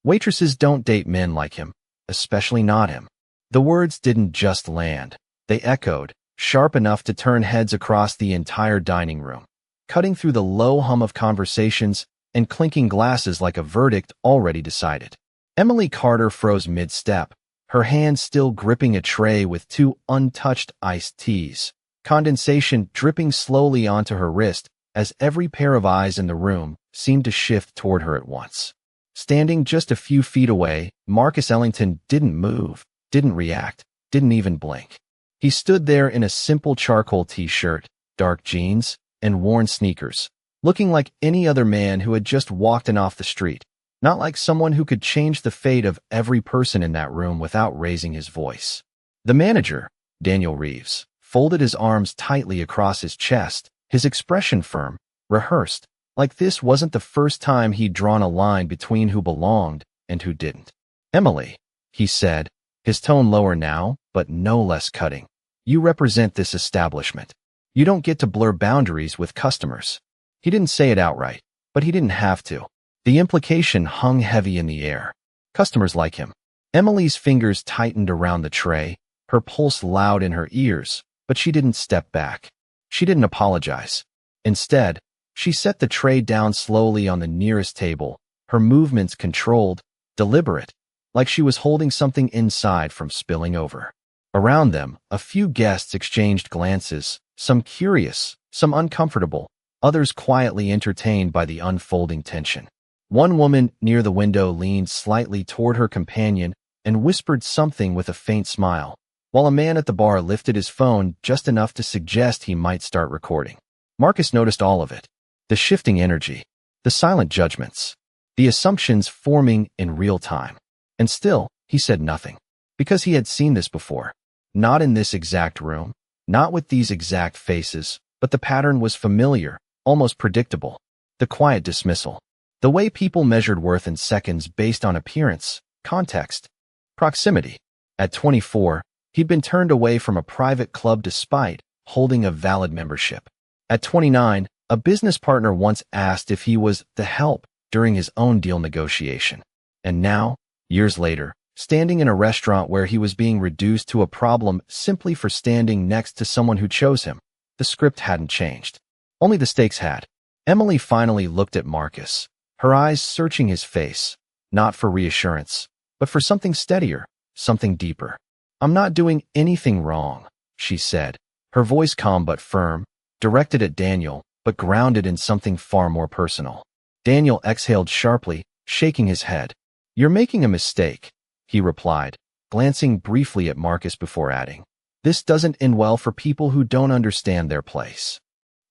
Waitresses don't date men like him, especially not him. The words didn't just land. They echoed, sharp enough to turn heads across the entire dining room, cutting through the low hum of conversations and clinking glasses like a verdict already decided. Emily Carter froze mid-step, her hand still gripping a tray with 2 untouched iced teas, condensation dripping slowly onto her wrist as every pair of eyes in the room seemed to shift toward her at once. Standing just a few feet away, Marcus Ellington didn't move, didn't react, didn't even blink. He stood there in a simple charcoal t-shirt, dark jeans, and worn sneakers, looking like any other man who had just walked in off the street, not like someone who could change the fate of every person in that room without raising his voice. The manager, Daniel Reeves, folded his arms tightly across his chest, his expression firm, rehearsed, like this wasn't the first time he'd drawn a line between who belonged and who didn't. "Emily," he said, his tone lower now, but no less cutting. "You represent this establishment. You don't get to blur boundaries with customers." He didn't say it outright, but he didn't have to. The implication hung heavy in the air. Customers like him. Emily's fingers tightened around the tray, her pulse loud in her ears, but she didn't step back. She didn't apologize. Instead, she set the tray down slowly on the nearest table, her movements controlled, deliberate, like she was holding something inside from spilling over. Around them, a few guests exchanged glances, some curious, some uncomfortable, others quietly entertained by the unfolding tension. One woman near the window leaned slightly toward her companion and whispered something with a faint smile, while a man at the bar lifted his phone just enough to suggest he might start recording. Marcus noticed all of it. The shifting energy, the silent judgments, the assumptions forming in real time. And still, he said nothing. Because he had seen this before. Not in this exact room, not with these exact faces, but the pattern was familiar, almost predictable. The quiet dismissal. The way people measured worth in seconds based on appearance, context, proximity. At 24, he'd been turned away from a private club despite holding a valid membership. At 29, a business partner once asked if he was the help during his own deal negotiation. And now, years later, standing in a restaurant where he was being reduced to a problem simply for standing next to someone who chose him, the script hadn't changed. Only the stakes had. Emily finally looked at Marcus, her eyes searching his face, not for reassurance, but for something steadier, something deeper. "I'm not doing anything wrong," she said, her voice calm but firm, directed at Daniel, but grounded in something far more personal. Daniel exhaled sharply, shaking his head. "You're making a mistake," he replied, glancing briefly at Marcus before adding, "This doesn't end well for people who don't understand their place."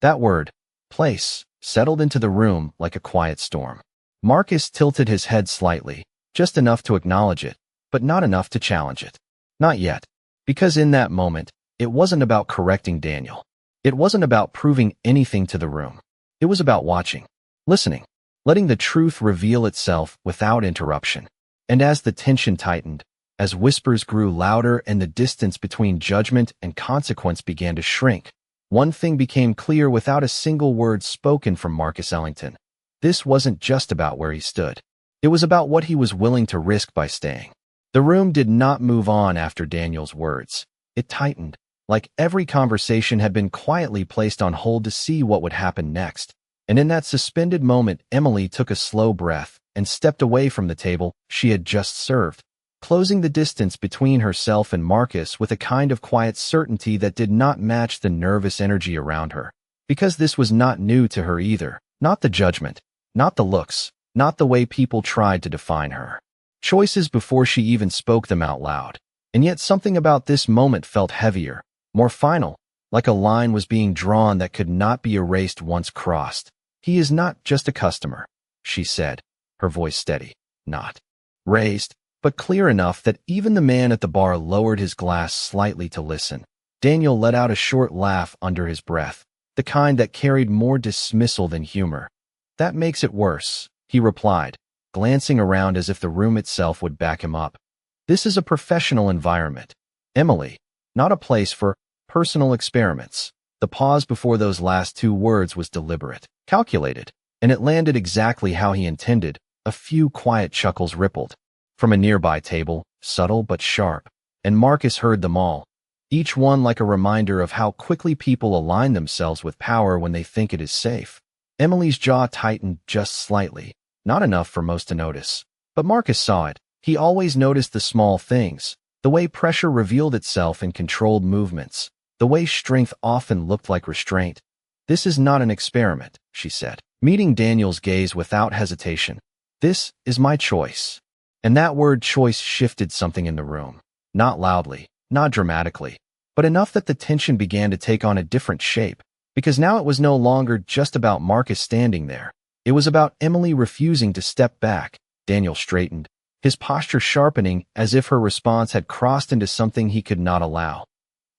That word, place, settled into the room like a quiet storm. Marcus tilted his head slightly, just enough to acknowledge it, but not enough to challenge it. Not yet. Because in that moment, it wasn't about correcting Daniel. It wasn't about proving anything to the room. It was about watching, listening, letting the truth reveal itself without interruption. And as the tension tightened, as whispers grew louder and the distance between judgment and consequence began to shrink, one thing became clear without a single word spoken from Marcus Ellington. This wasn't just about where he stood. It was about what he was willing to risk by staying. The room did not move on after Daniel's words. It tightened, like every conversation had been quietly placed on hold to see what would happen next. And in that suspended moment, Emily took a slow breath and stepped away from the table she had just served, closing the distance between herself and Marcus with a kind of quiet certainty that did not match the nervous energy around her. Because this was not new to her either, not the judgment, not the looks, not the way people tried to define her. Choices before she even spoke them out loud. And yet something about this moment felt heavier, more final, like a line was being drawn that could not be erased once crossed. "He is not just a customer," she said, her voice steady, not raised, but clear enough that even the man at the bar lowered his glass slightly to listen. Daniel let out a short laugh under his breath, the kind that carried more dismissal than humor. "That makes it worse," he replied, glancing around as if the room itself would back him up. "This is a professional environment, Emily, not a place for personal experiments." The pause before those last 2 words was deliberate, calculated, and it landed exactly how he intended, A few quiet chuckles rippled from a nearby table, subtle but sharp, and Marcus heard them all, each one like a reminder of how quickly people align themselves with power when they think it is safe. Emily's jaw tightened just slightly, not enough for most to notice. But Marcus saw it. He always noticed the small things, the way pressure revealed itself in controlled movements, the way strength often looked like restraint. "This is not an experiment," she said, meeting Daniel's gaze without hesitation. "This is my choice." And that word choice shifted something in the room. Not loudly, not dramatically, but enough that the tension began to take on a different shape, because now it was no longer just about Marcus standing there. It was about Emily refusing to step back. Daniel straightened, his posture sharpening as if her response had crossed into something he could not allow.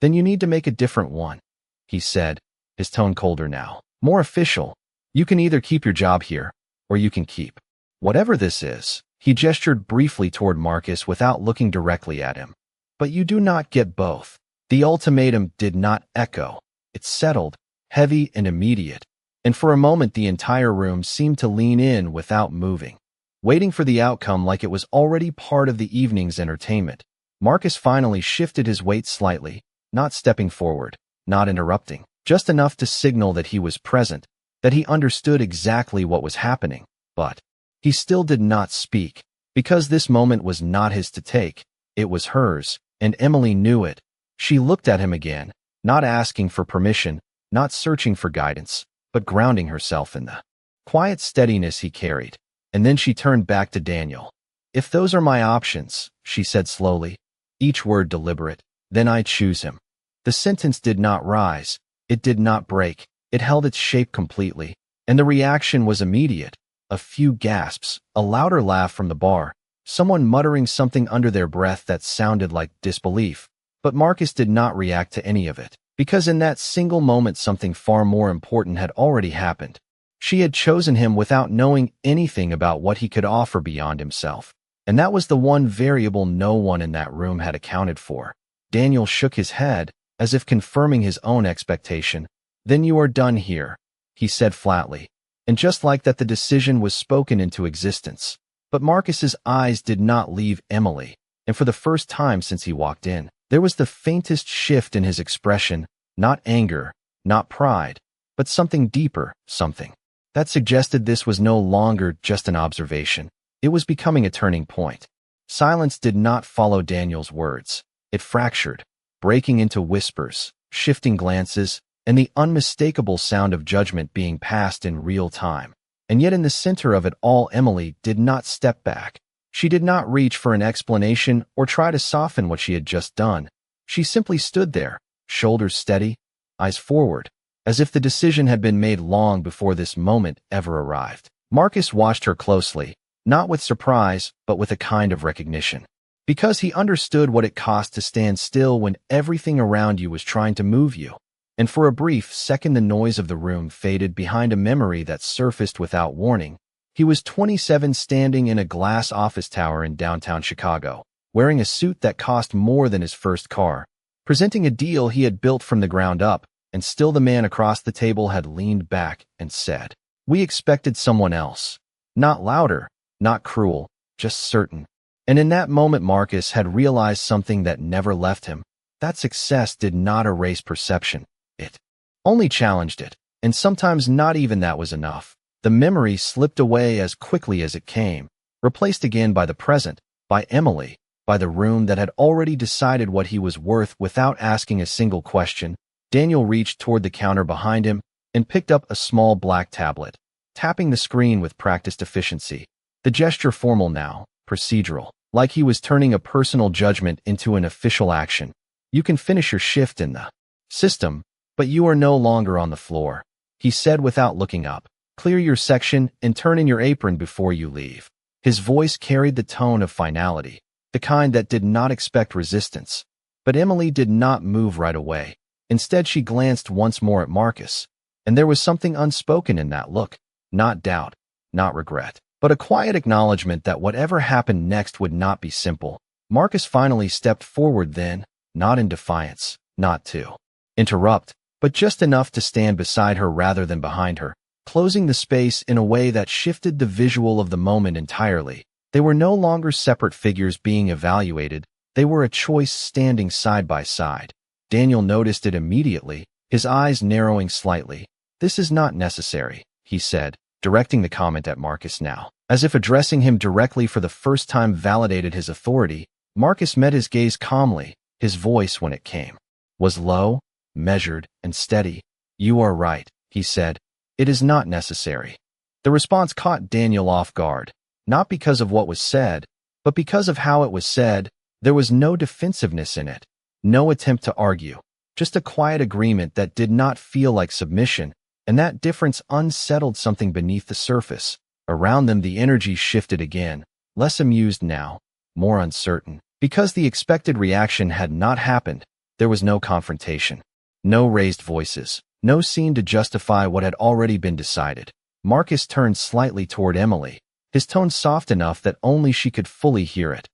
"Then you need to make a different one," he said, his tone colder now, more official. "You can either keep your job here, or you can keep whatever this is." He gestured briefly toward Marcus without looking directly at him. "But you do not get both." The ultimatum did not echo. It settled, heavy and immediate, and for a moment the entire room seemed to lean in without moving, waiting for the outcome like it was already part of the evening's entertainment. Marcus finally shifted his weight slightly, not stepping forward, not interrupting, just enough to signal that he was present, that he understood exactly what was happening. But he still did not speak, because this moment was not his to take. It was hers, and Emily knew it. She looked at him again, not asking for permission, not searching for guidance, but grounding herself in the quiet steadiness he carried. And then she turned back to Daniel. "If those are my options," she said slowly, each word deliberate, "then I choose him." The sentence did not rise. It did not break. It held its shape completely, and the reaction was immediate. A few gasps, a louder laugh from the bar, someone muttering something under their breath that sounded like disbelief. But Marcus did not react to any of it, because in that single moment something far more important had already happened. She had chosen him without knowing anything about what he could offer beyond himself. And that was the one variable no one in that room had accounted for. Daniel shook his head, as if confirming his own expectation. "Then you are done here," he said flatly. And just like that, the decision was spoken into existence. But Marcus's eyes did not leave Emily, and for the first time since he walked in, there was the faintest shift in his expression, not anger, not pride, but something deeper, something that suggested this was no longer just an observation. It was becoming a turning point. Silence did not follow Daniel's words. It fractured, breaking into whispers, shifting glances, and the unmistakable sound of judgment being passed in real time. And yet in the center of it all, Emily did not step back. She did not reach for an explanation or try to soften what she had just done. She simply stood there, shoulders steady, eyes forward, as if the decision had been made long before this moment ever arrived. Marcus watched her closely, not with surprise, but with a kind of recognition. Because he understood what it cost to stand still when everything around you was trying to move you. And for a brief second the noise of the room faded behind a memory that surfaced without warning. He was 27, standing in a glass office tower in downtown Chicago, wearing a suit that cost more than his first car, presenting a deal he had built from the ground up, and still the man across the table had leaned back and said, "We expected someone else." Not louder, not cruel, just certain. And in that moment Marcus had realized something that never left him. That success did not erase perception. It only challenged it, and sometimes not even that was enough. The memory slipped away as quickly as it came, replaced again by the present, by Emily, by the room that had already decided what he was worth without asking a single question. Daniel reached toward the counter behind him and picked up a small black tablet, tapping the screen with practiced efficiency. The gesture formal now, procedural, like he was turning a personal judgment into an official action. "You can finish your shift in the system, but you are no longer on the floor," he said without looking up. "Clear your section and turn in your apron before you leave." His voice carried the tone of finality, the kind that did not expect resistance. But Emily did not move right away. Instead, she glanced once more at Marcus, and there was something unspoken in that look. Not doubt, not regret, but a quiet acknowledgement that whatever happened next would not be simple. Marcus finally stepped forward then, not in defiance, not to interrupt, but just enough to stand beside her rather than behind her. closing the space in a way that shifted the visual of the moment entirely. They were no longer separate figures being evaluated, they were a choice standing side by side. Daniel noticed it immediately, his eyes narrowing slightly. "This is not necessary," he said, directing the comment at Marcus now. As if addressing him directly for the first time validated his authority, Marcus met his gaze calmly. His voice, when it came, was low, measured, and steady. "You are right," he said. "It is not necessary." The response caught Daniel off guard, not because of what was said, but because of how it was said. There was no defensiveness in it, no attempt to argue, just a quiet agreement that did not feel like submission, and that difference unsettled something beneath the surface. Around them the energy shifted again, less amused now, more uncertain. Because the expected reaction had not happened, there was no confrontation, no raised voices, no scene to justify what had already been decided. Marcus turned slightly toward Emily, his tone soft enough that only she could fully hear it.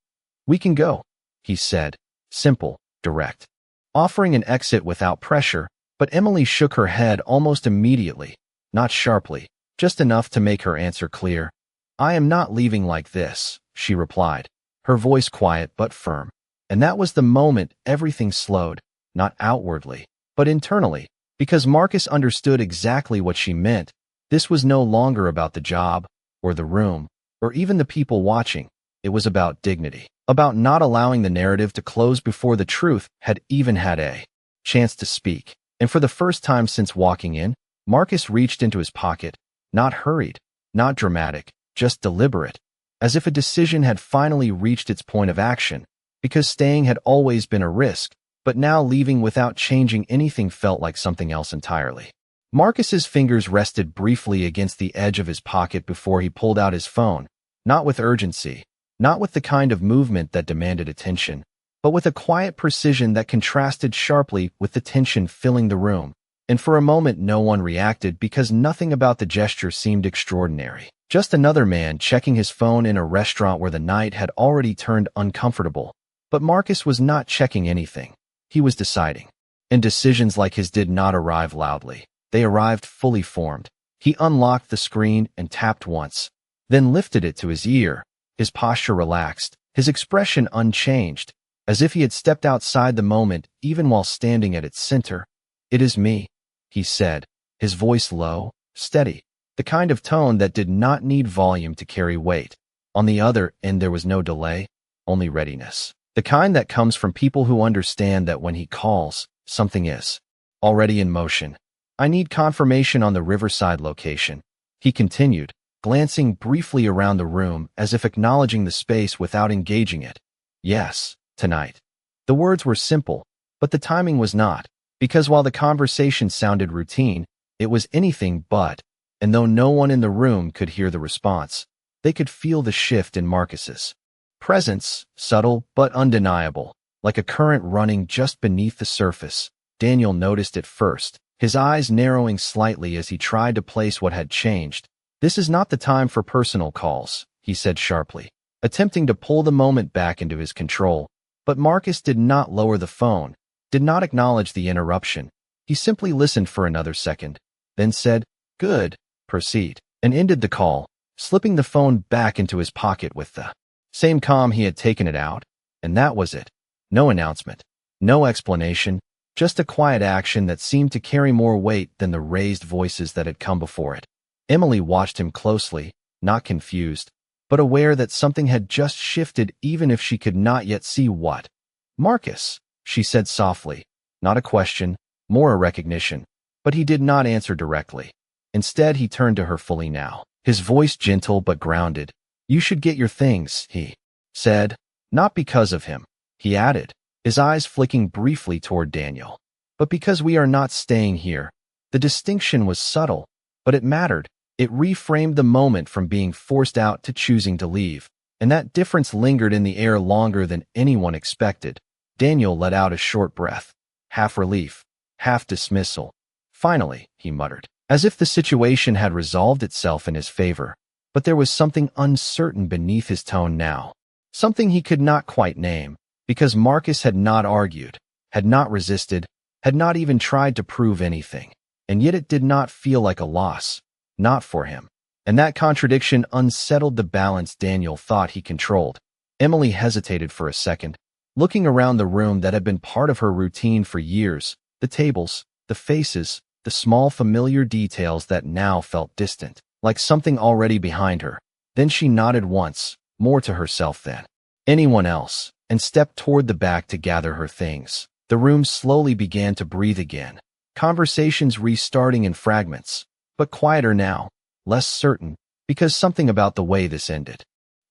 "We can go," he said, simple, direct, offering an exit without pressure, but Emily shook her head almost immediately, not sharply, just enough to make her answer clear. "I am not leaving like this," she replied, her voice quiet but firm. And that was the moment everything slowed, not outwardly, but internally, because Marcus understood exactly what she meant. This was no longer about the job, or the room, or even the people watching. It was about dignity, about not allowing the narrative to close before the truth had even had a chance to speak. And for the first time since walking in, Marcus reached into his pocket, not hurried, not dramatic, just deliberate, as if a decision had finally reached its point of action, because staying had always been a risk, but now leaving without changing anything felt like something else entirely. Marcus's fingers rested briefly against the edge of his pocket before he pulled out his phone, not with urgency, not with the kind of movement that demanded attention, but with a quiet precision that contrasted sharply with the tension filling the room. And for a moment no one reacted because nothing about the gesture seemed extraordinary. Just another man checking his phone in a restaurant where the night had already turned uncomfortable. But Marcus was not checking anything. He was deciding. And decisions like his did not arrive loudly. They arrived fully formed. He unlocked the screen and tapped once, then lifted it to his ear, his posture relaxed, his expression unchanged, as if he had stepped outside the moment even while standing at its center. "It is me," he said, his voice low, steady, the kind of tone that did not need volume to carry weight. On the other end there was no delay, only readiness. The kind that comes from people who understand that when he calls, something is already in motion. "I need confirmation on the Riverside location," he continued, glancing briefly around the room as if acknowledging the space without engaging it. "Yes, tonight." The words were simple, but the timing was not, because while the conversation sounded routine, it was anything but, and though no one in the room could hear the response, they could feel the shift in Marcus's presence, subtle but undeniable, like a current running just beneath the surface. Daniel noticed it first, his eyes narrowing slightly as he tried to place what had changed. "This is not the time for personal calls," he said sharply, attempting to pull the moment back into his control. But Marcus did not lower the phone, did not acknowledge the interruption. He simply listened for another second, then said, "Good, proceed," and ended the call, slipping the phone back into his pocket with the same calm he had taken it out. And that was it. No announcement, no explanation, just a quiet action that seemed to carry more weight than the raised voices that had come before it. Emily watched him closely, not confused, but aware that something had just shifted even if she could not yet see what. "Marcus," she said softly, not a question, more a recognition, but he did not answer directly. Instead, he turned to her fully now, his voice gentle but grounded. "You should get your things," he said, not because of him, he added, his eyes flicking briefly toward Daniel, but because we are not staying here. The distinction was subtle, but it mattered. It reframed the moment from being forced out to choosing to leave, and that difference lingered in the air longer than anyone expected. Daniel let out a short breath, half relief, half dismissal. "Finally," he muttered, as if the situation had resolved itself in his favor. But there was something uncertain beneath his tone now, something he could not quite name, because Marcus had not argued, had not resisted, had not even tried to prove anything, and yet it did not feel like a loss. not for him. And that contradiction unsettled the balance Daniel thought he controlled. Emily hesitated for a second, looking around the room that had been part of her routine for years, the tables, the faces, the small familiar details that now felt distant, like something already behind her. Then she nodded once, more to herself than anyone else, and stepped toward the back to gather her things. The room slowly began to breathe again, conversations restarting in fragments, but quieter now, less certain, because something about the way this ended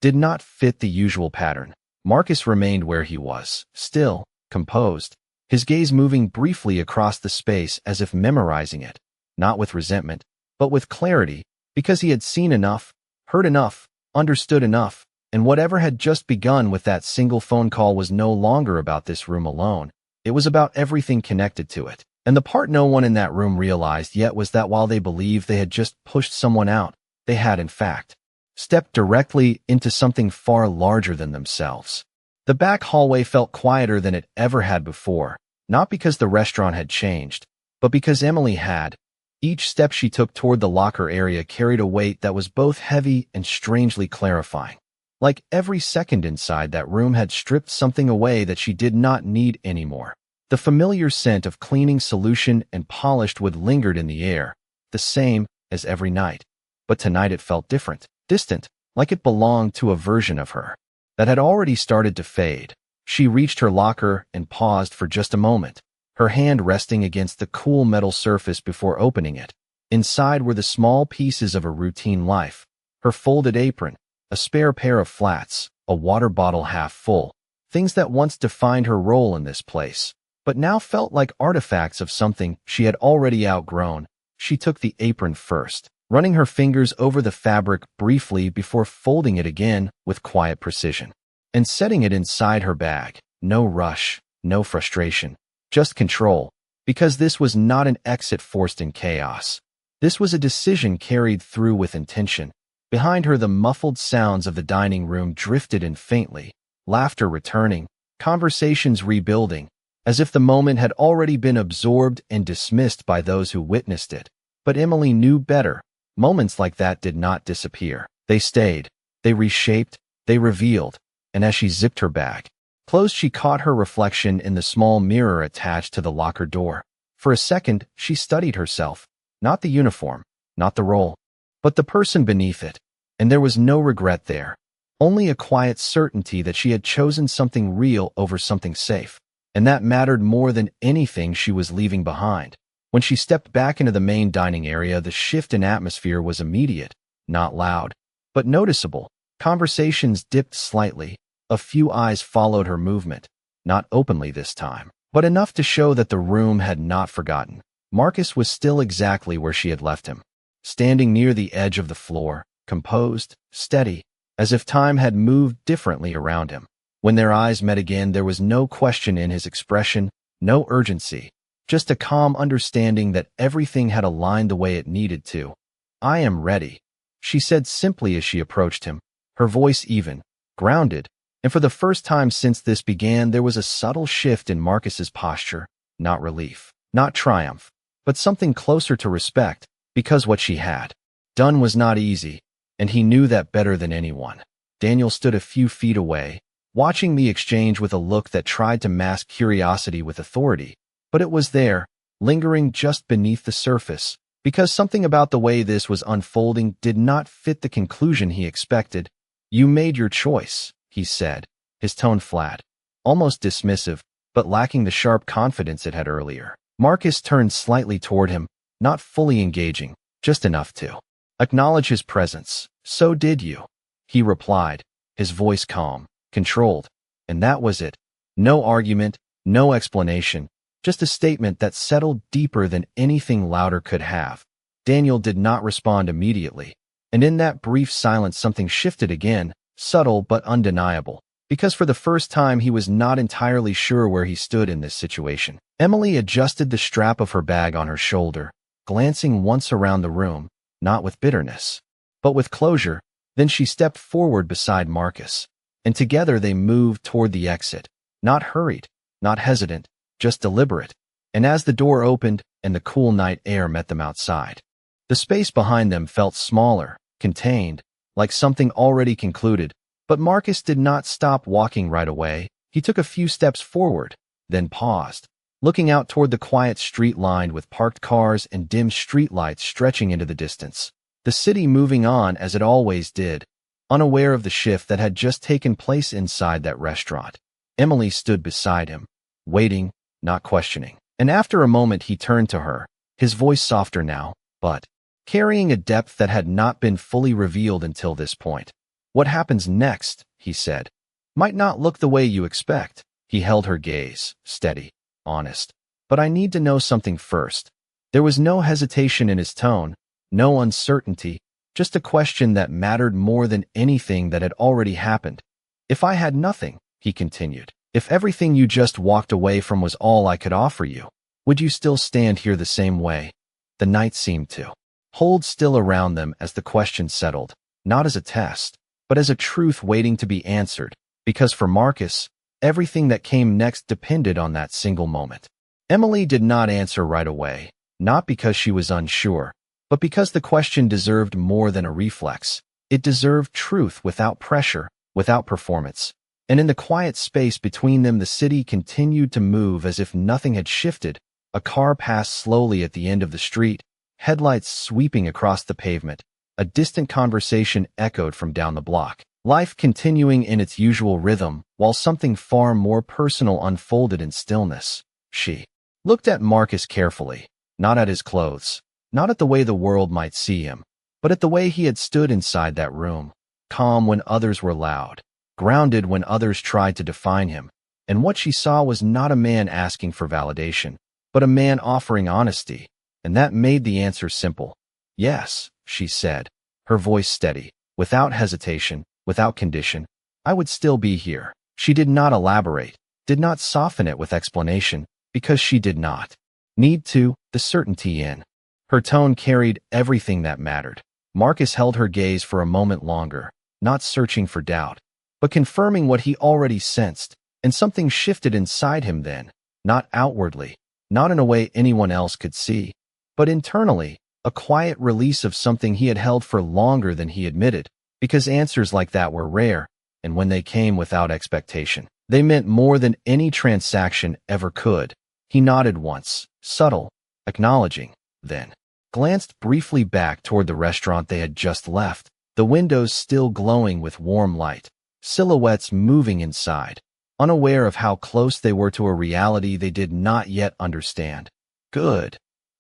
did not fit the usual pattern. Marcus remained where he was, still, composed, his gaze moving briefly across the space as if memorizing it, not with resentment, but with clarity, because he had seen enough, heard enough, understood enough, and whatever had just begun with that single phone call was no longer about this room alone. It was about everything connected to it. And the part no one in that room realized yet was that while they believed they had just pushed someone out, they had, in fact, stepped directly into something far larger than themselves. The back hallway felt quieter than it ever had before, not because the restaurant had changed, but because Emily had. Each step she took toward the locker area carried a weight that was both heavy and strangely clarifying. Like every second inside that room had stripped something away that she did not need anymore. The familiar scent of cleaning solution and polished wood lingered in the air, the same as every night. But tonight it felt different, distant, like it belonged to a version of her that had already started to fade. She reached her locker and paused for just a moment, her hand resting against the cool metal surface before opening it. Inside were the small pieces of her routine life, her folded apron, a spare pair of flats, a water bottle half full, things that once defined her role in this place, but now felt like artifacts of something she had already outgrown. She took the apron first, running her fingers over the fabric briefly before folding it again with quiet precision, and setting it inside her bag. No rush, no frustration, just control, because this was not an exit forced in chaos. This was a decision carried through with intention. Behind her, the muffled sounds of the dining room drifted in faintly, laughter returning, conversations rebuilding, as if the moment had already been absorbed and dismissed by those who witnessed it. But Emily knew better. Moments like that did not disappear. They stayed, they reshaped, they revealed, and as she zipped her bag closed, she caught her reflection in the small mirror attached to the locker door. For a second, she studied herself, not the uniform, not the role, but the person beneath it, and there was no regret there, only a quiet certainty that she had chosen something real over something safe. And that mattered more than anything she was leaving behind. When she stepped back into the main dining area, the shift in atmosphere was immediate, not loud, but noticeable. Conversations dipped slightly. A few eyes followed her movement, not openly this time, but enough to show that the room had not forgotten. Marcus was still exactly where she had left him, standing near the edge of the floor, composed, steady, as if time had moved differently around him. When their eyes met again, there was no question in his expression, no urgency, just a calm understanding that everything had aligned the way it needed to. "I am ready," she said simply as she approached him, her voice even, grounded, and for the first time since this began, there was a subtle shift in Marcus's posture, not relief, not triumph, but something closer to respect, because what she had done was not easy, and he knew that better than anyone. Daniel stood a few feet away, watching the exchange with a look that tried to mask curiosity with authority, but it was there, lingering just beneath the surface, because something about the way this was unfolding did not fit the conclusion he expected. "You made your choice," he said, his tone flat, almost dismissive, but lacking the sharp confidence it had earlier. Marcus turned slightly toward him, not fully engaging, just enough to acknowledge his presence. "So did you," he replied, his voice calm, controlled, and that was it. No argument, no explanation, just a statement that settled deeper than anything louder could have. Daniel did not respond immediately, and in that brief silence something shifted again, subtle but undeniable, because for the first time he was not entirely sure where he stood in this situation. Emily adjusted the strap of her bag on her shoulder, glancing once around the room, not with bitterness, but with closure. Then she stepped forward beside Marcus, and together they moved toward the exit, not hurried, not hesitant, just deliberate. And as the door opened and the cool night air met them outside, The space behind them felt smaller, contained, like something already concluded, but Marcus did not stop walking right away. He took a few steps forward, then paused, looking out toward the quiet street lined with parked cars and dim streetlights stretching into the distance. The city moving on as it always did, unaware of the shift that had just taken place inside that restaurant. Emily stood beside him, waiting, not questioning. And after a moment he turned to her, his voice softer now, but carrying a depth that had not been fully revealed until this point. "What happens next," he said, "might not look the way you expect." He held her gaze, steady, honest. "But I need to know something first." There was no hesitation in his tone, no uncertainty, just a question that mattered more than anything that had already happened. "If I had nothing," he continued, "if everything you just walked away from was all I could offer you, would you still stand here the same way?" The night seemed to hold still around them as the question settled, not as a test, but as a truth waiting to be answered, because for Marcus, everything that came next depended on that single moment. Emily did not answer right away, not because she was unsure, but because the question deserved more than a reflex. It deserved truth without pressure, without performance. And in the quiet space between them, the city continued to move as if nothing had shifted. A car passed slowly at the end of the street, headlights sweeping across the pavement. A distant conversation echoed from down the block. Life continuing in its usual rhythm, while something far more personal unfolded in stillness. She looked at Marcus carefully, not at his clothes, not at the way the world might see him, but at the way he had stood inside that room, calm when others were loud, grounded when others tried to define him. And what she saw was not a man asking for validation, but a man offering honesty, and that made the answer simple. "Yes," she said, her voice steady, without hesitation, without condition. "I would still be here." She did not elaborate, did not soften it with explanation, because she did not need to. The certainty in her tone carried everything that mattered. Marcus held her gaze for a moment longer, not searching for doubt, but confirming what he already sensed, and something shifted inside him then, not outwardly, not in a way anyone else could see, but internally, a quiet release of something he had held for longer than he admitted, because answers like that were rare, and when they came without expectation, they meant more than any transaction ever could. He nodded once, subtle, acknowledging, then glanced briefly back toward the restaurant they had just left, the windows still glowing with warm light, silhouettes moving inside, unaware of how close they were to a reality they did not yet understand. "Good,"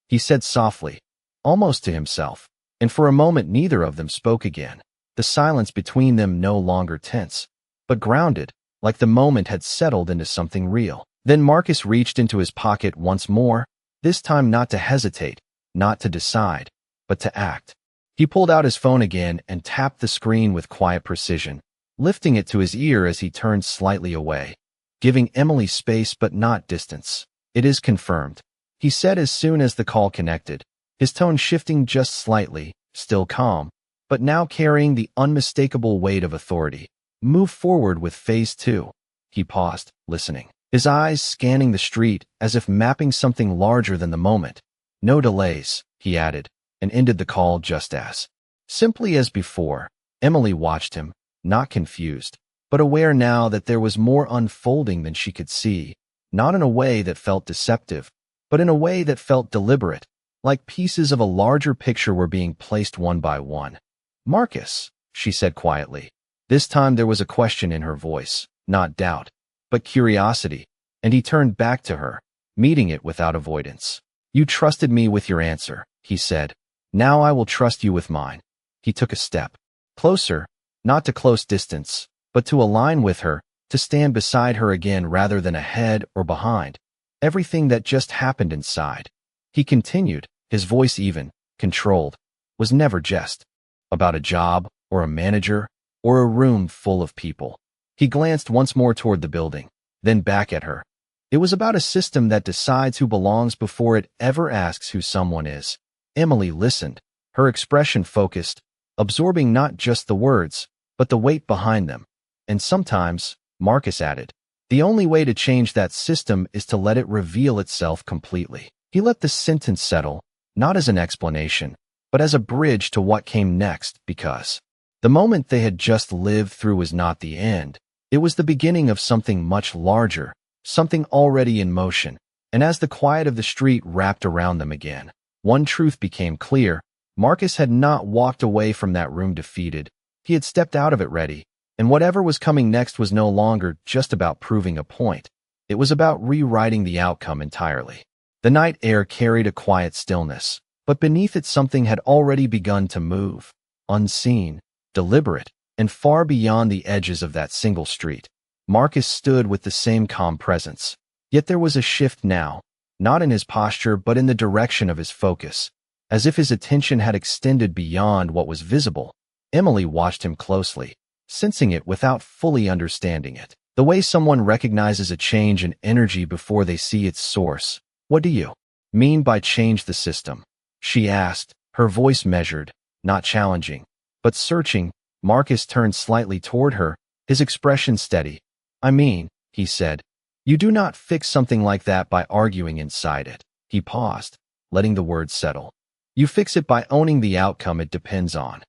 he said softly, almost to himself, and for a moment neither of them spoke again. The silence between them no longer tense, but grounded, like the moment had settled into something real. Then Marcus reached into his pocket once more, this time not to hesitate, not to decide, but to act. He pulled out his phone again and tapped the screen with quiet precision, lifting it to his ear as he turned slightly away, giving Emily space but not distance. "It is confirmed," he said as soon as the call connected, his tone shifting just slightly, still calm, but now carrying the unmistakable weight of authority. "Move forward with phase 2. He paused, listening, his eyes scanning the street as if mapping something larger than the moment. "No delays," he added, and ended the call just as simply as before. Emily watched him, not confused, but aware now that there was more unfolding than she could see, not in a way that felt deceptive, but in a way that felt deliberate, like pieces of a larger picture were being placed one by one. "Marcus," she said quietly. This time there was a question in her voice, not doubt, but curiosity, and he turned back to her, meeting it without avoidance. "You trusted me with your answer," he said. "Now I will trust you with mine." He took a step closer, not to close distance, but to align with her, to stand beside her again rather than ahead or behind. "Everything that just happened inside," he continued, his voice even, controlled, "was never just about a job or a manager or a room full of people." He glanced once more toward the building, then back at her. "It was about a system that decides who belongs before it ever asks who someone is." Emily listened, her expression focused, absorbing not just the words, but the weight behind them. "And sometimes," Marcus added, "the only way to change that system is to let it reveal itself completely." He let the sentence settle, not as an explanation, but as a bridge to what came next, because the moment they had just lived through was not the end. It was the beginning of something much larger, something already in motion. And as the quiet of the street wrapped around them again, one truth became clear. Marcus had not walked away from that room defeated. He had stepped out of it ready, and whatever was coming next was no longer just about proving a point. It was about rewriting the outcome entirely. The night air carried a quiet stillness, but beneath it something had already begun to move, unseen, deliberate, and far beyond the edges of that single street. Marcus stood with the same calm presence. Yet there was a shift now, not in his posture but in the direction of his focus, as if his attention had extended beyond what was visible. Emily watched him closely, sensing it without fully understanding it. The way someone recognizes a change in energy before they see its source. "What do you mean by change the system?" she asked, her voice measured, not challenging, but searching. Marcus turned slightly toward her, his expression steady. "I mean," he said, "you do not fix something like that by arguing inside it." He paused, letting the words settle. "You fix it by owning the outcome it depends on."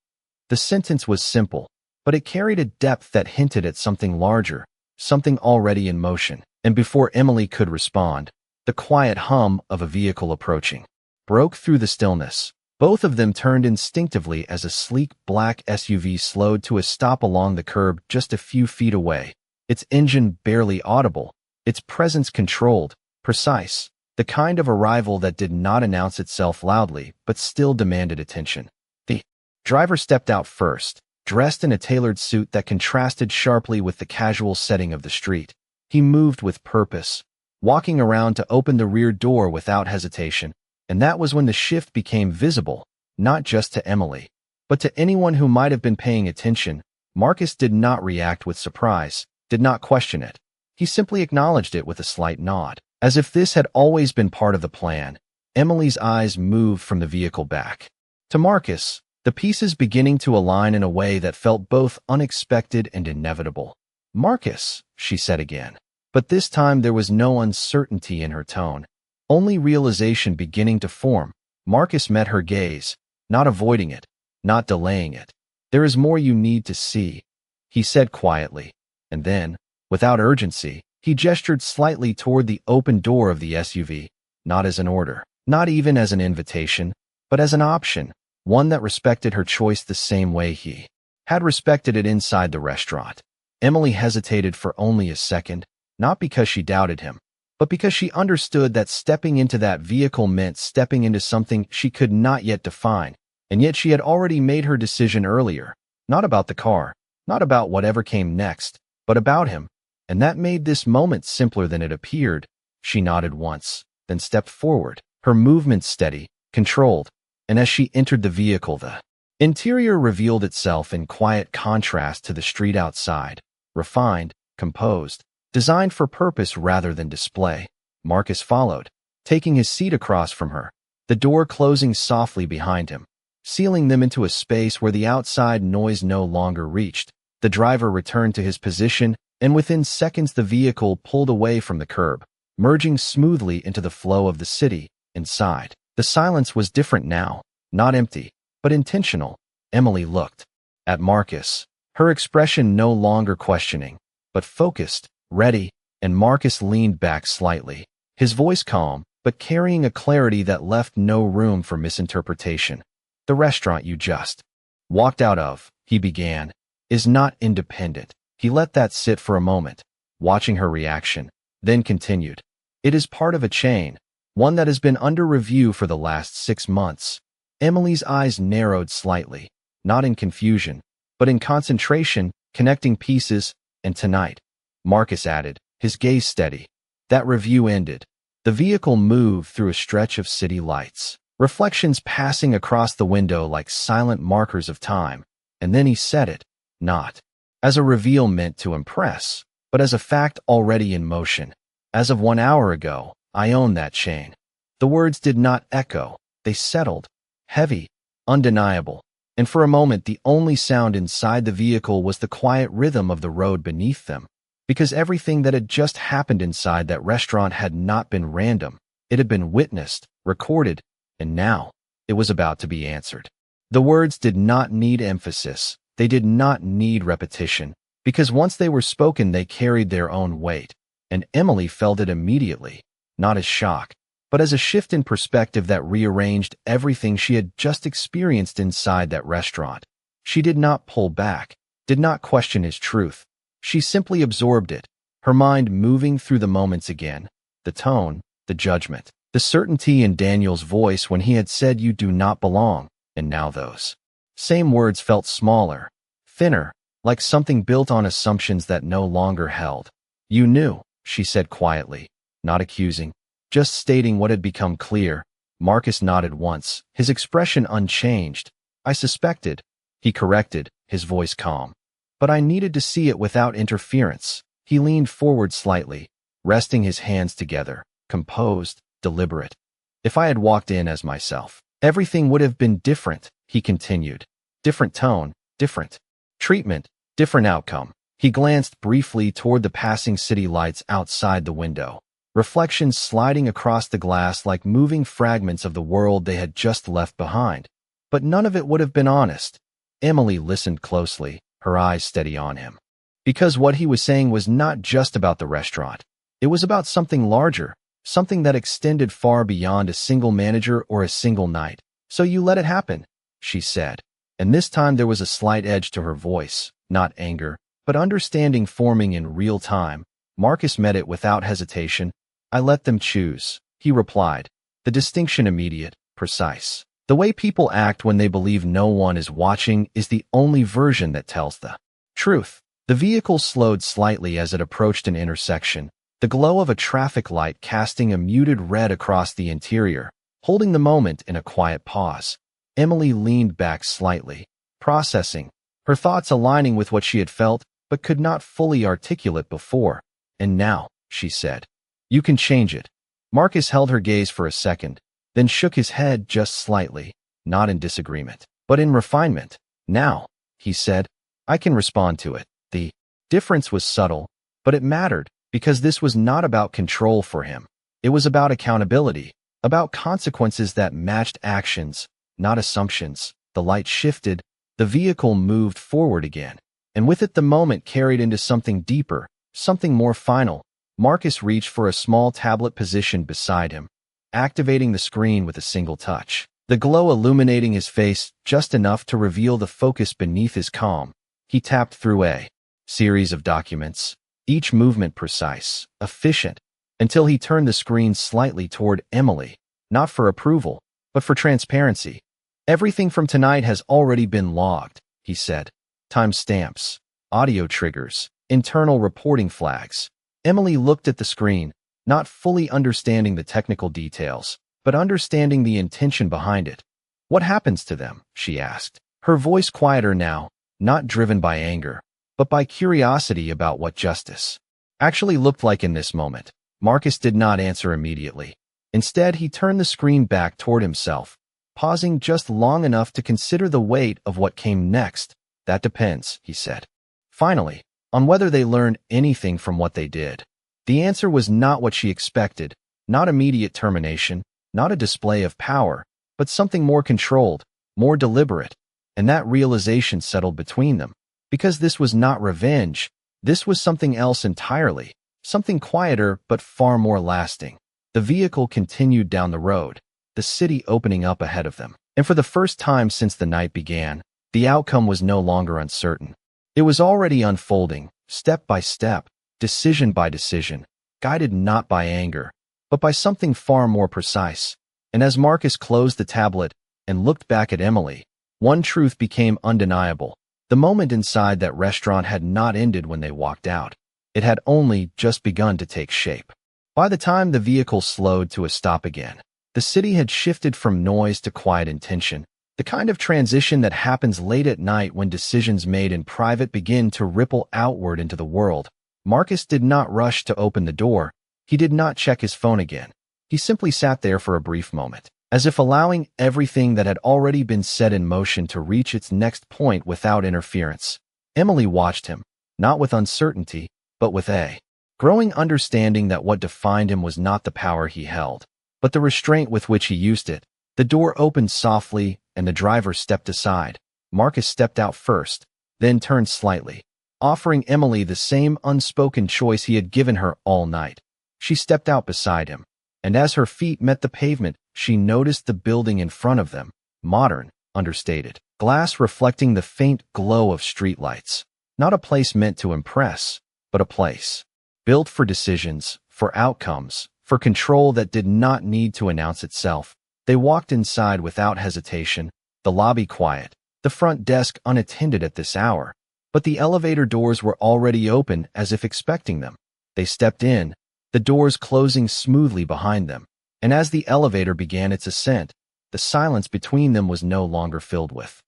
The sentence was simple, but it carried a depth that hinted at something larger, something already in motion. And before Emily could respond, the quiet hum of a vehicle approaching broke through the stillness. Both of them turned instinctively as a sleek black SUV slowed to a stop along the curb just a few feet away, its engine barely audible, its presence controlled, precise, the kind of arrival that did not announce itself loudly but still demanded attention. The driver stepped out first, dressed in a tailored suit that contrasted sharply with the casual setting of the street. He moved with purpose, walking around to open the rear door without hesitation, and that was when the shift became visible, not just to Emily, but to anyone who might have been paying attention. Marcus did not react with surprise, did not question it. He simply acknowledged it with a slight nod, as if this had always been part of the plan. Emily's eyes moved from the vehicle back to Marcus, the pieces beginning to align in a way that felt both unexpected and inevitable. "Marcus," she said again, but this time there was no uncertainty in her tone, only realization beginning to form. Marcus met her gaze, not avoiding it, not delaying it. "There is more you need to see," he said quietly, and then, without urgency, he gestured slightly toward the open door of the SUV, not as an order, not even as an invitation, but as an option, one that respected her choice the same way he had respected it inside the restaurant. Emily hesitated for only a second, not because she doubted him, but because she understood that stepping into that vehicle meant stepping into something she could not yet define, and yet she had already made her decision earlier, not about the car, not about whatever came next, but about him, and that made this moment simpler than it appeared. She nodded once, then stepped forward, her movements steady, controlled, and as she entered the vehicle, the interior revealed itself in quiet contrast to the street outside, refined, composed, designed for purpose rather than display. Marcus followed, taking his seat across from her, the door closing softly behind him, sealing them into a space where the outside noise no longer reached. The driver returned to his position, and within seconds the vehicle pulled away from the curb, merging smoothly into the flow of the city. Inside, the silence was different now, not empty, but intentional. Emily looked at Marcus, her expression no longer questioning, but focused, ready, and Marcus leaned back slightly, his voice calm, but carrying a clarity that left no room for misinterpretation. "The restaurant you just walked out of," he began, "is not independent." He let that sit for a moment, watching her reaction, then continued. "It is part of a chain, one that has been under review for the last 6 months. Emily's eyes narrowed slightly, not in confusion, but in concentration, connecting pieces. "And tonight," Marcus added, his gaze steady. That review ended. The vehicle moved through a stretch of city lights, reflections passing across the window like silent markers of time, and then he said it, not as a reveal meant to impress, but as a fact already in motion. "As of 1 hour ago, I own that chain." The words did not echo, they settled, heavy, undeniable, and for a moment the only sound inside the vehicle was the quiet rhythm of the road beneath them, because everything that had just happened inside that restaurant had not been random. It had been witnessed, recorded, and now it was about to be answered. The words did not need emphasis. They did not need repetition, because once they were spoken, they carried their own weight. And Emily felt it immediately, not as shock, but as a shift in perspective that rearranged everything she had just experienced inside that restaurant. She did not pull back, did not question his truth. She simply absorbed it, her mind moving through the moments again, the tone, the judgment, the certainty in Daniel's voice when he had said you do not belong, and now those same words felt smaller, thinner, like something built on assumptions that no longer held. You knew, she said quietly, not accusing, just stating what had become clear. Marcus nodded once, his expression unchanged. I suspected, he corrected, his voice calm. But I needed to see it without interference. He leaned forward slightly, resting his hands together, composed, deliberate. If I had walked in as myself, everything would have been different, he continued. Different tone, different treatment, different outcome. He glanced briefly toward the passing city lights outside the window, reflections sliding across the glass like moving fragments of the world they had just left behind. But none of it would have been honest. Emily listened closely, her eyes steady on him. Because what he was saying was not just about the restaurant. It was about something larger, something that extended far beyond a single manager or a single night. So you let it happen, she said. And this time there was a slight edge to her voice, not anger, but understanding forming in real time. Marcus met it without hesitation. I let them choose, he replied. The distinction immediate, precise. The way people act when they believe no one is watching is the only version that tells the truth. The vehicle slowed slightly as it approached an intersection, the glow of a traffic light casting a muted red across the interior, holding the moment in a quiet pause. Emily leaned back slightly, processing, her thoughts aligning with what she had felt but could not fully articulate before. And now, she said, you can change it. Marcus held her gaze for a second, then shook his head just slightly, not in disagreement, but in refinement. Now, he said, I can respond to it. The difference was subtle, but it mattered because this was not about control for him. It was about accountability, about consequences that matched actions, not assumptions. The light shifted, the vehicle moved forward again, and with it the moment carried into something deeper, something more final. Marcus reached for a small tablet positioned beside him, activating the screen with a single touch, the glow illuminating his face just enough to reveal the focus beneath his calm. He tapped through a series of documents, each movement precise, efficient, until he turned the screen slightly toward Emily, not for approval, but for transparency. Everything from tonight has already been logged, he said. Timestamps, audio triggers, internal reporting flags. Emily looked at the screen, not fully understanding the technical details, but understanding the intention behind it. What happens to them? She asked, her voice quieter now, not driven by anger, but by curiosity about what justice actually looked like in this moment. Marcus did not answer immediately. Instead, he turned the screen back toward himself, pausing just long enough to consider the weight of what came next. That depends, he said. Finally, on whether they learned anything from what they did. The answer was not what she expected, not immediate termination, not a display of power, but something more controlled, more deliberate. And that realization settled between them. Because this was not revenge, this was something else entirely, something quieter but far more lasting. The vehicle continued down the road, the city opening up ahead of them. And for the first time since the night began, the outcome was no longer uncertain. It was already unfolding, step by step, decision by decision, guided not by anger, but by something far more precise. And as Marcus closed the tablet and looked back at Emily, one truth became undeniable. The moment inside that restaurant had not ended when they walked out. It had only just begun to take shape. By the time the vehicle slowed to a stop again, the city had shifted from noise to quiet intention, the kind of transition that happens late at night when decisions made in private begin to ripple outward into the world. Marcus did not rush to open the door. He did not check his phone again. He simply sat there for a brief moment, as if allowing everything that had already been set in motion to reach its next point without interference. Emily watched him, not with uncertainty, but with a growing understanding that what defined him was not the power he held, but the restraint with which he used it. The door opened softly, and the driver stepped aside. Marcus stepped out first, then turned slightly, offering Emily the same unspoken choice he had given her all night. She stepped out beside him, and as her feet met the pavement, she noticed the building in front of them, modern, understated, glass reflecting the faint glow of streetlights. Not a place meant to impress, but a place built for decisions, for outcomes, for control that did not need to announce itself. They walked inside without hesitation, the lobby quiet, the front desk unattended at this hour, but the elevator doors were already open as if expecting them. They stepped in, the doors closing smoothly behind them, and as the elevator began its ascent, the silence between them was no longer filled with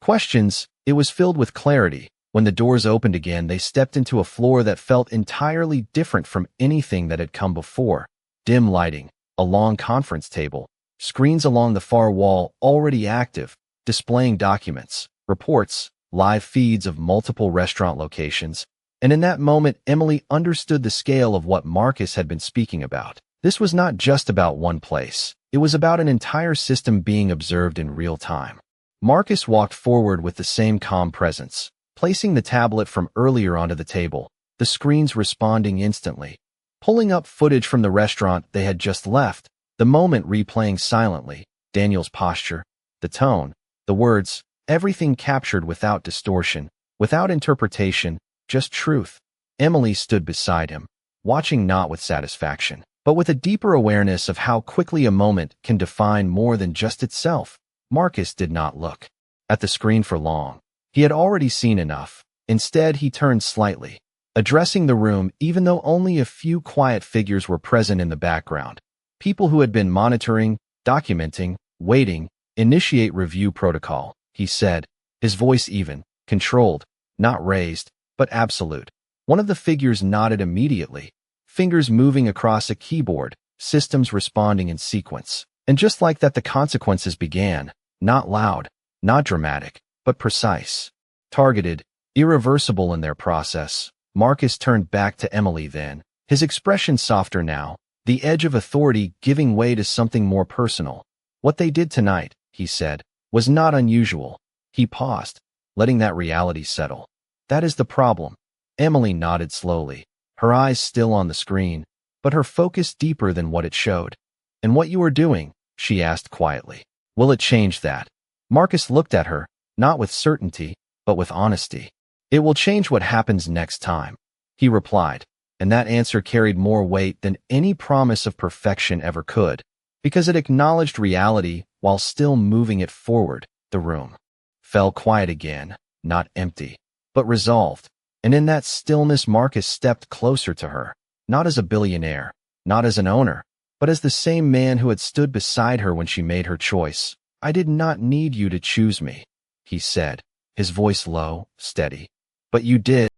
questions, it was filled with clarity. When the doors opened again, they stepped into a floor that felt entirely different from anything that had come before. Dim lighting, a long conference table, screens along the far wall already active, displaying documents, reports, live feeds of multiple restaurant locations. And in that moment, Emily understood the scale of what Marcus had been speaking about. This was not just about one place. It was about an entire system being observed in real time. Marcus walked forward with the same calm presence, placing the tablet from earlier onto the table, the screens responding instantly. Pulling up footage from the restaurant they had just left, the moment replaying silently, Daniel's posture, the tone, the words, everything captured without distortion, without interpretation, just truth. Emily stood beside him, watching not with satisfaction, but with a deeper awareness of how quickly a moment can define more than just itself. Marcus did not look at the screen for long. He had already seen enough. Instead, he turned slightly, addressing the room even though only a few quiet figures were present in the background. People who had been monitoring, documenting, waiting, initiate review protocol, he said, his voice even, controlled, not raised, but absolute. One of the figures nodded immediately, fingers moving across a keyboard, systems responding in sequence. And just like that, the consequences began, not loud, not dramatic, but precise, targeted, irreversible in their process. Marcus turned back to Emily then, his expression softer now, the edge of authority giving way to something more personal. What they did tonight, he said, was not unusual. He paused, letting that reality settle. That is the problem. Emily nodded slowly, her eyes still on the screen, but her focus deeper than what it showed. And what you are doing, she asked quietly, will it change that? Marcus looked at her, not with certainty, but with honesty. It will change what happens next time, he replied, and that answer carried more weight than any promise of perfection ever could, because it acknowledged reality while still moving it forward. The room fell quiet again, not empty, but resolved, and in that stillness Marcus stepped closer to her, not as a billionaire, not as an owner, but as the same man who had stood beside her when she made her choice. I did not need you to choose me, he said, his voice low, steady. But you did.